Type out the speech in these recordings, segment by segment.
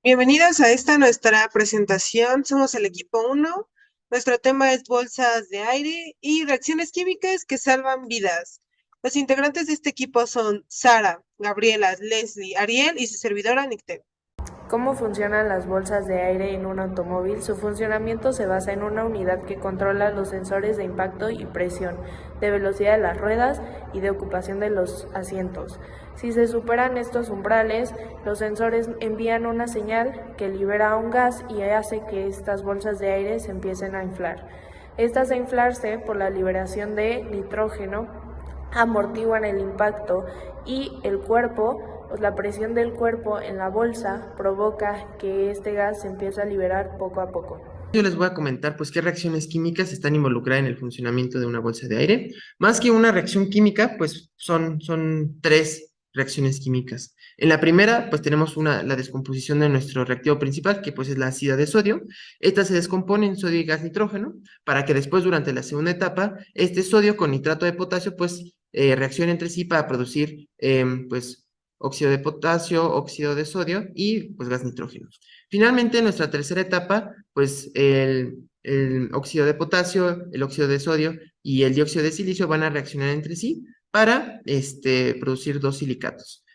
Bienvenidos a esta nuestra presentación. Somos el equipo uno. Nuestro tema es bolsas de aire y reacciones químicas que salvan vidas. Los integrantes de este equipo son Sara, Gabriela, Leslie, Ariel y su servidora Nicte. ¿Cómo funcionan las bolsas de aire en un automóvil? Su funcionamiento se basa en una unidad que controla los sensores de impacto y presión, de velocidad de las ruedas y de ocupación de los asientos. Si se superan estos umbrales, los sensores envían una señal que libera un gas y hace que estas bolsas de aire se empiecen a inflar. Estas a inflarse por la liberación de nitrógeno amortiguan el impacto y el cuerpo, la presión del cuerpo en la bolsa provoca que este gas se empiece a liberar poco a poco. Yo les voy a comentar pues qué reacciones químicas están involucradas en el funcionamiento de una bolsa de aire. Más que una reacción química, pues son tres reacciones químicas. En la primera, pues tenemos la descomposición de nuestro reactivo principal, que pues es la ácida de sodio. Esta se descompone en sodio y gas nitrógeno, para que después, durante la segunda etapa, este sodio con nitrato de potasio, pues reaccione entre sí para producir, pues, óxido de potasio, óxido de sodio y pues gas nitrógeno. Finalmente, en nuestra tercera etapa, pues el óxido de potasio, el óxido de sodio y el dióxido de silicio van a reaccionar entre sí para producir dos silicatos.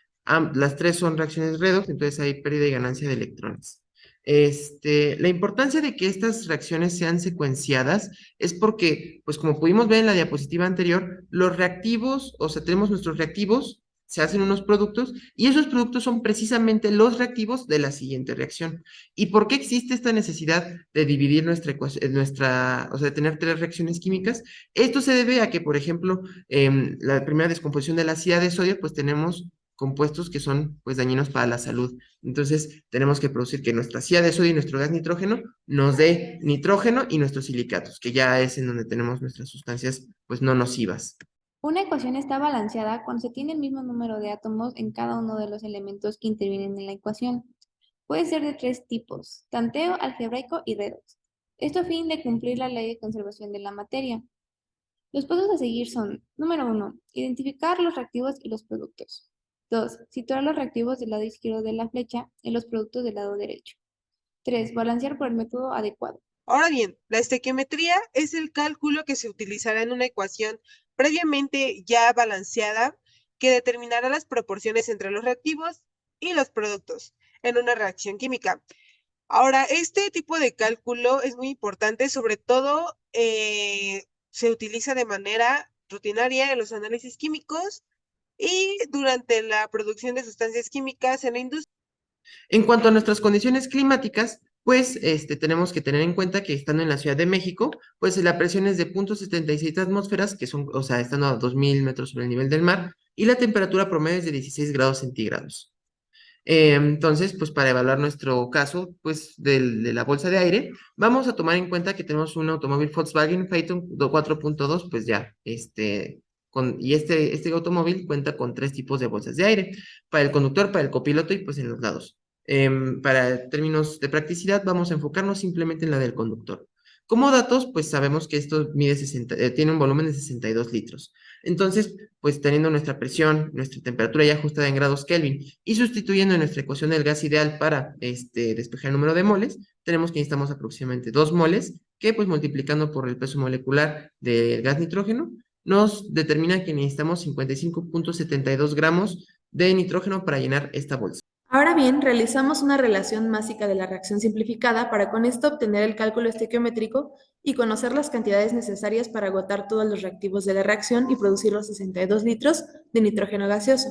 Las tres son reacciones redox, entonces hay pérdida y ganancia de electrones. La importancia de que estas reacciones sean secuenciadas es porque, pues como pudimos ver en la diapositiva anterior, los reactivos, o sea, tenemos nuestros reactivos, se hacen unos productos y esos productos son precisamente los reactivos de la siguiente reacción. ¿Y por qué existe esta necesidad de dividir o sea, de tener tres reacciones químicas? Esto se debe a que, por ejemplo, la primera descomposición de la ácida de sodio, pues tenemos compuestos que son pues dañinos para la salud. Entonces, tenemos que producir que nuestra ácida de sodio y nuestro gas nitrógeno nos dé nitrógeno y nuestros silicatos, que ya es en donde tenemos nuestras sustancias pues no nocivas. Una ecuación está balanceada cuando se tiene el mismo número de átomos en cada uno de los elementos que intervienen en la ecuación. Puede ser de tres tipos: tanteo, algebraico y redox. Esto a fin de cumplir la ley de conservación de la materia. Los pasos a seguir son: número uno, identificar los reactivos y los productos. 2, situar los reactivos del lado izquierdo de la flecha y los productos del lado derecho. 3, balancear por el método adecuado. Ahora bien, la estequiometría es el cálculo que se utilizará en una ecuación previamente ya balanceada que determinará las proporciones entre los reactivos y los productos en una reacción química. Ahora, este tipo de cálculo es muy importante, sobre todo se utiliza de manera rutinaria en los análisis químicos y durante la producción de sustancias químicas en la industria. En cuanto a nuestras condiciones climáticas, pues tenemos que tener en cuenta que estando en la Ciudad de México, pues la presión es de 0.76 atmósferas, que son, o sea, estando a 2000 metros sobre el nivel del mar, y la temperatura promedio es de 16 grados centígrados. Entonces, pues para evaluar nuestro caso, pues de la bolsa de aire, vamos a tomar en cuenta que tenemos un automóvil Volkswagen Phaeton 4.2, pues ya, y este automóvil cuenta con tres tipos de bolsas de aire, para el conductor, para el copiloto y pues en los lados. Para términos de practicidad, vamos a enfocarnos simplemente en la del conductor. Como datos, pues sabemos que esto tiene un volumen de 62 litros. Entonces, pues teniendo nuestra presión, nuestra temperatura ya ajustada en grados Kelvin y sustituyendo en nuestra ecuación el gas ideal para despejar el número de moles, tenemos que necesitamos aproximadamente 2 moles, que pues multiplicando por el peso molecular del gas nitrógeno, nos determina que necesitamos 55.72 gramos de nitrógeno para llenar esta bolsa. Ahora bien, realizamos una relación másica de la reacción simplificada para con esto obtener el cálculo estequiométrico y conocer las cantidades necesarias para agotar todos los reactivos de la reacción y producir los 62 litros de nitrógeno gaseoso.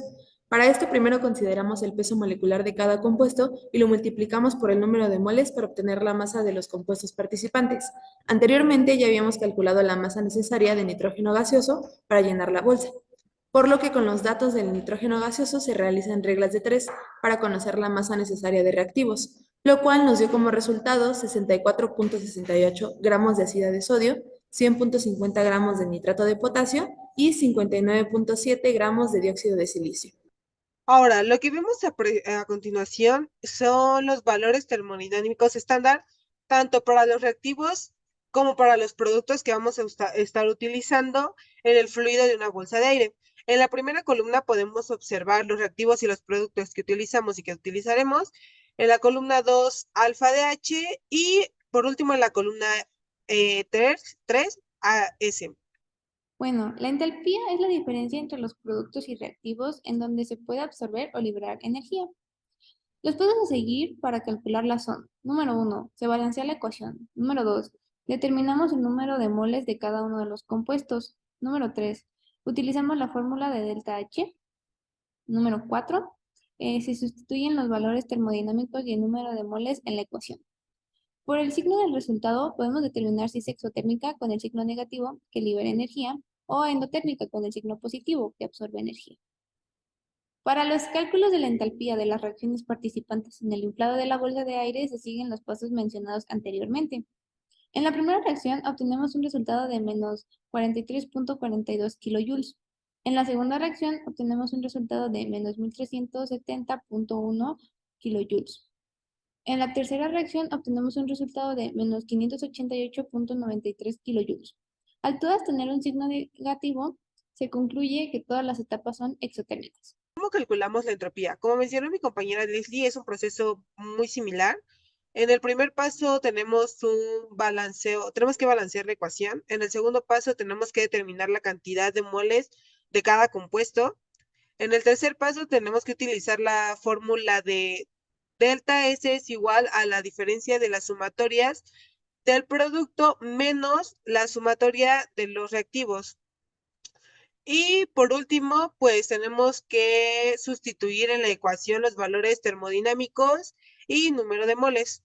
Para esto primero consideramos el peso molecular de cada compuesto y lo multiplicamos por el número de moles para obtener la masa de los compuestos participantes. Anteriormente ya habíamos calculado la masa necesaria de nitrógeno gaseoso para llenar la bolsa, por lo que con los datos del nitrógeno gaseoso se realizan reglas de tres para conocer la masa necesaria de reactivos, lo cual nos dio como resultado 64.68 gramos de ácido de sodio, 100.50 gramos de nitrato de potasio y 59.7 gramos de dióxido de silicio. Ahora, lo que vemos a continuación son los valores termodinámicos estándar, tanto para los reactivos como para los productos que vamos a estar utilizando en el fluido de una bolsa de aire. En la primera columna podemos observar los reactivos y los productos que utilizamos y que utilizaremos. en la columna 2 alfa de H y por último en la columna 3 AS. Bueno, la entalpía es la diferencia entre los productos y reactivos en donde se puede absorber o liberar energía. Los pasos a seguir para calcularla son: número 1, se balancea la ecuación. Número 2, determinamos el número de moles de cada uno de los compuestos. Número 3, utilizamos la fórmula de delta H. Número 4, se sustituyen los valores termodinámicos y el número de moles en la ecuación. Por el signo del resultado podemos determinar si es exotérmica con el signo negativo, que libera energía, o endotérmica con el signo positivo, que absorbe energía. Para los cálculos de la entalpía de las reacciones participantes en el inflado de la bolsa de aire se siguen los pasos mencionados anteriormente. En la primera reacción obtenemos un resultado de menos 43.42 kilojoules. En la segunda reacción obtenemos un resultado de menos 1370.1 kilojoules. En la tercera reacción obtenemos un resultado de menos 588.93 kilojoules. Al todas tener un signo negativo, se concluye que todas las etapas son exotérmicas. ¿Cómo calculamos la entropía? Como mencionó mi compañera Leslie, es un proceso muy similar. En el primer paso tenemos un balanceo, tenemos que balancear la ecuación. En el segundo paso tenemos que determinar la cantidad de moles de cada compuesto. En el tercer paso tenemos que utilizar la fórmula de delta S es igual a la diferencia de las sumatorias del producto menos la sumatoria de los reactivos. Y por último, pues tenemos que sustituir en la ecuación los valores termodinámicos y número de moles.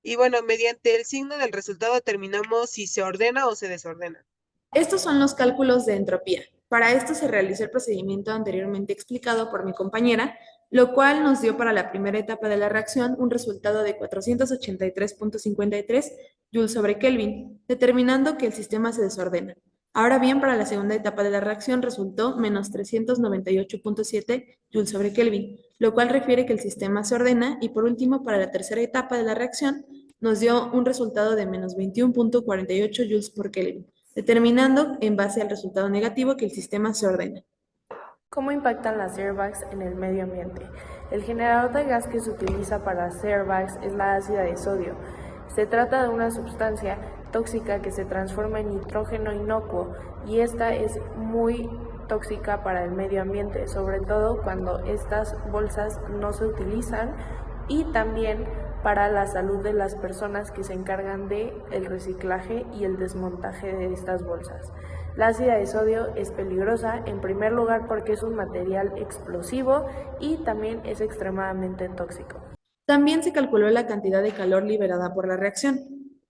Y bueno, mediante el signo del resultado determinamos si se ordena o se desordena. Estos son los cálculos de entropía. Para esto se realizó el procedimiento anteriormente explicado por mi compañera, lo cual nos dio para la primera etapa de la reacción un resultado de 483.53 joules sobre Kelvin, determinando que el sistema se desordena. Ahora bien, para la segunda etapa de la reacción resultó menos 398.7 joules sobre Kelvin, lo cual refiere que el sistema se ordena, y por último, para la tercera etapa de la reacción nos dio un resultado de menos 21.48 joules por Kelvin, determinando en base al resultado negativo que el sistema se ordena. ¿Cómo impactan las airbags en el medio ambiente? El generador de gas que se utiliza para hacer airbags es la ácida de sodio. Se trata de una sustancia tóxica que se transforma en nitrógeno inocuo, y esta es muy tóxica para el medio ambiente, sobre todo cuando estas bolsas no se utilizan, y también para la salud de las personas que se encargan de el reciclaje y el desmontaje de estas bolsas. La ácida de sodio es peligrosa, en primer lugar porque es un material explosivo y también es extremadamente tóxico. También se calculó la cantidad de calor liberada por la reacción.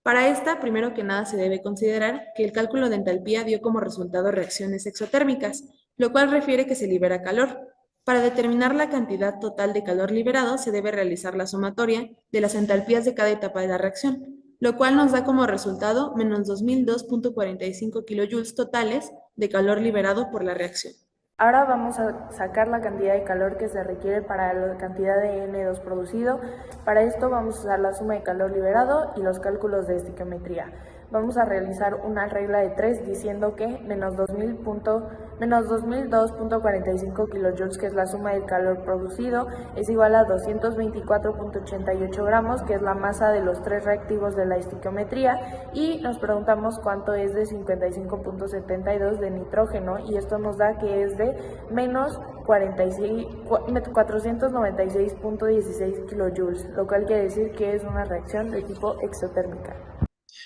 Para esta, primero que nada se debe considerar que el cálculo de entalpía dio como resultado reacciones exotérmicas, lo cual refiere que se libera calor. Para determinar la cantidad total de calor liberado se debe realizar la sumatoria de las entalpías de cada etapa de la reacción, lo cual nos da como resultado menos 2002.45 kilojoules totales de calor liberado por la reacción. Ahora vamos a sacar la cantidad de calor que se requiere para la cantidad de N2 producido. Para esto vamos a usar la suma de calor liberado y los cálculos de estequiometría. Vamos a realizar una regla de 3 diciendo que menos 2002.45 kilojoules, que es la suma del calor producido, es igual a 224.88 gramos, que es la masa de los tres reactivos de la estequiometría, y nos preguntamos cuánto es de 55.72 de nitrógeno, y esto nos da que es de menos 496.16 kilojoules, lo cual quiere decir que es una reacción de tipo exotérmica.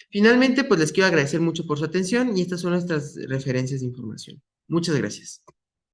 Finalmente, pues les quiero agradecer mucho por su atención y estas son nuestras referencias de información. Muchas gracias.